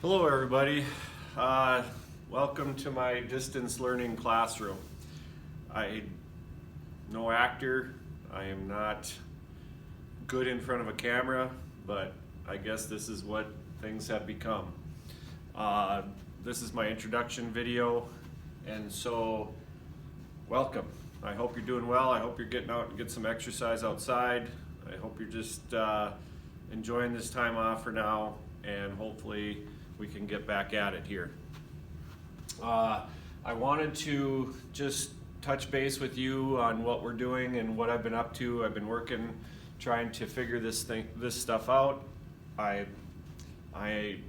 Hello everybody. Welcome to my distance learning classroom. I'm no actor. I am not good in front of a camera, but I guess this is what things have become. This is my introduction video, and so welcome. I hope you're doing well. I hope you're getting out and get some exercise outside. I hope you're just enjoying this time off for now, and hopefully we can get back at it here. I wanted to just touch base with you on what we're doing and what I've been up to. I've been working, trying to figure this stuff out. I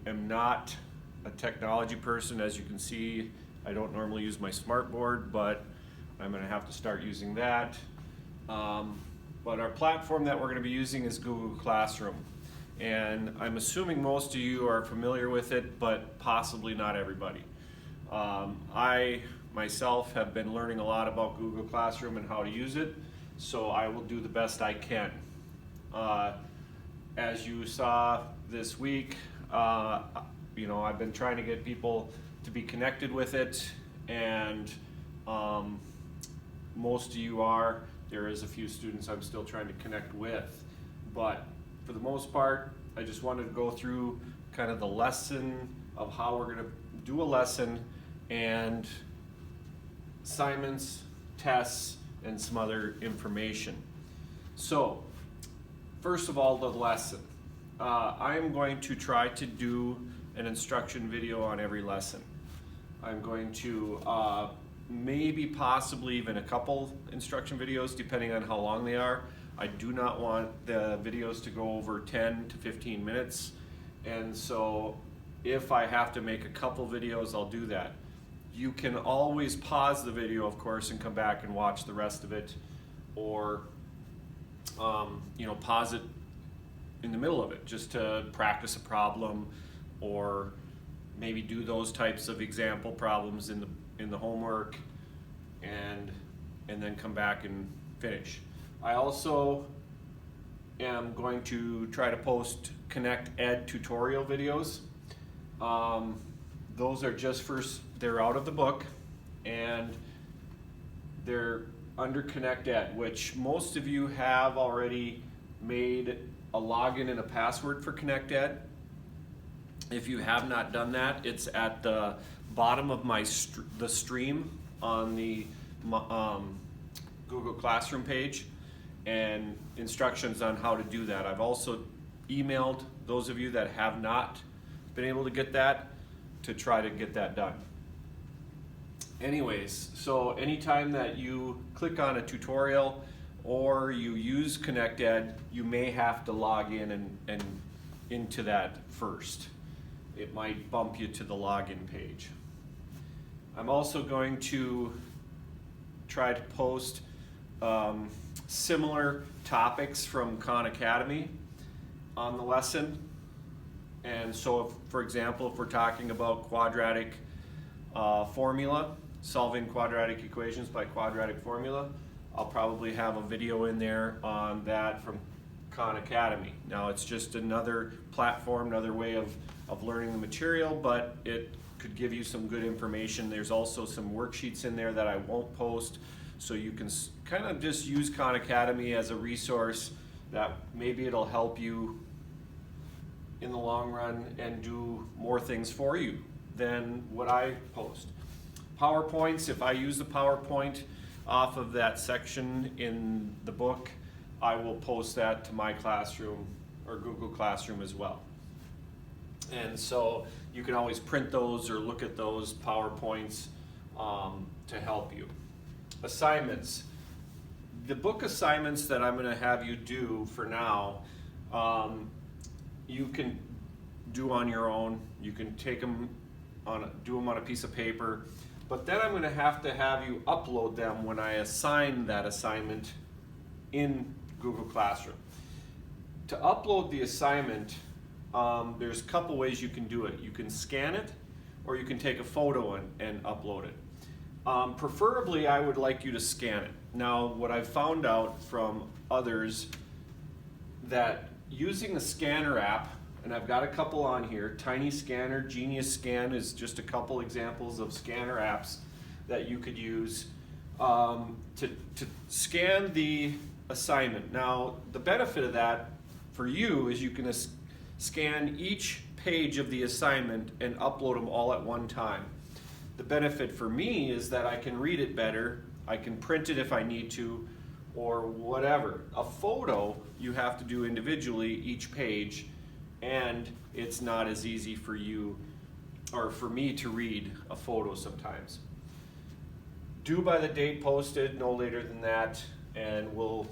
am not a technology person. As you can see, I don't normally use my smartboard, but I'm going to have to start using that. But our platform that we're going to be using is Google Classroom. And I'm assuming most of you are familiar with it, but possibly not everybody. I myself have been learning a lot about Google Classroom and how to use it, so I will do the best I can. As you saw this week, I've been trying to get people to be connected with it, and most of you are. There is a few students I'm still trying to connect with, but for the most part, I just wanted to go through kind of the lesson of how we're going to do a lesson and assignments, tests, and some other information. So, first of all, the lesson. I am going to try to do an instruction video on every lesson. I'm going to maybe possibly even a couple instruction videos depending on how long they are. I do not want the videos to go over 10 to 15 minutes, and so if I have to make a couple videos, I'll do that. You can always pause the video, of course, and come back and watch the rest of it, or pause it in the middle of it just to practice a problem, or maybe do those types of example problems in the homework, and then come back and finish. I also am going to try to post Connect Ed tutorial videos. Those are just they're out of the book, and they're under Connect Ed, which most of you have already made a login and a password for Connect Ed. If you have not done that, it's at the bottom of the stream on the Google Classroom page, and instructions on how to do that. I've also emailed those of you that have not been able to get that to try to get that done. Anyways, so anytime that you click on a tutorial or you use Connect Ed, you may have to log in and into that first. It might bump you to the login page. I'm also going to try to post similar topics from Khan Academy on the lesson. And so, for example, if we're talking about quadratic formula, solving quadratic equations by quadratic formula, I'll probably have a video in there on that from Khan Academy. Now, it's just another platform, another way of learning the material, but it could give you some good information. There's also some worksheets in there that I won't post, so you can kind of just use Khan Academy as a resource that maybe it'll help you in the long run and do more things for you than what I post. PowerPoints, if I use the PowerPoint off of that section in the book, I will post that to my classroom or Google Classroom as well. And so you can always print those or look at those PowerPoints to help you. Assignments. The book assignments that I'm going to have you do for now, you can do on your own. You can take them do them on a piece of paper, but then I'm going to have you upload them when I assign that assignment in Google Classroom. To upload the assignment, there's a couple ways you can do it. You can scan it, or you can take a photo and upload it. Preferably, I would like you to scan it. Now, what I've found out from others, that using the scanner app and I've got a couple on here. Tiny Scanner, Genius Scan is just a couple examples of scanner apps that you could use to scan the assignment. Now, the benefit of that for you is you can scan each page of the assignment and upload them all at one time. The benefit for me is that I can read it better, I can print it if I need to, or whatever. A photo you have to do individually each page, and it's not as easy for you or for me to read a photo sometimes. Due by the date posted, no later than that, and we'll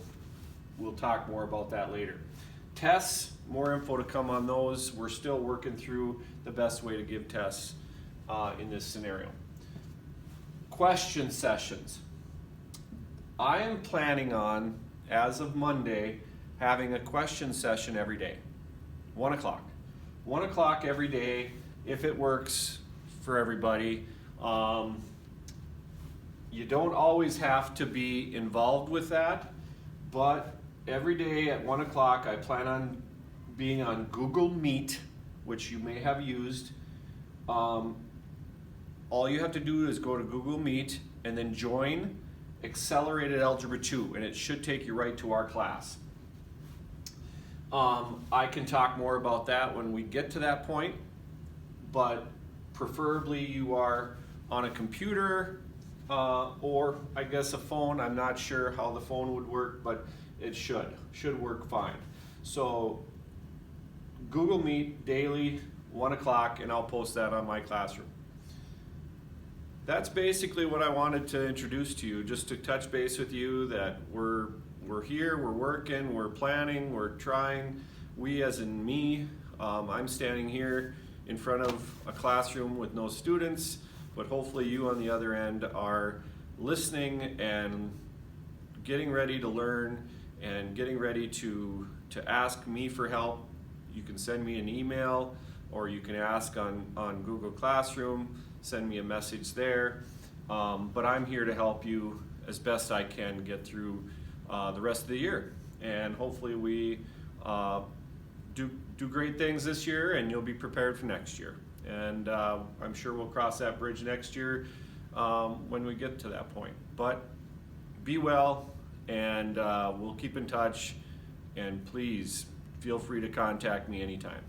talk more about that later. Tests, more info to come on those. We're still working through the best way to give tests in this scenario. Question sessions. I am planning on, as of Monday, having a question session every day. 1 o'clock. 1 o'clock every day, if it works for everybody. You don't always have to be involved with that, but every day at 1 o'clock I plan on being on Google Meet, which you may have used. All you have to do is go to Google Meet and then join Accelerated Algebra 2, and it should take you right to our class. I can talk more about that when we get to that point, but preferably you are on a computer or I guess a phone. I'm not sure how the phone would work, but it should work fine. So Google Meet daily, 1 o'clock, and I'll post that on my classroom. That's basically what I wanted to introduce to you, just to touch base with you that we're here, we're working, we're planning, we're trying. We as in me, I'm standing here in front of a classroom with no students, but hopefully you on the other end are listening and getting ready to learn and getting ready to ask me for help. You can send me an email or you can ask on Google Classroom, send me a message there. But I'm here to help you as best I can get through the rest of the year. And hopefully we do great things this year and you'll be prepared for next year. And I'm sure we'll cross that bridge next year when we get to that point. But be well, and we'll keep in touch, and please feel free to contact me anytime.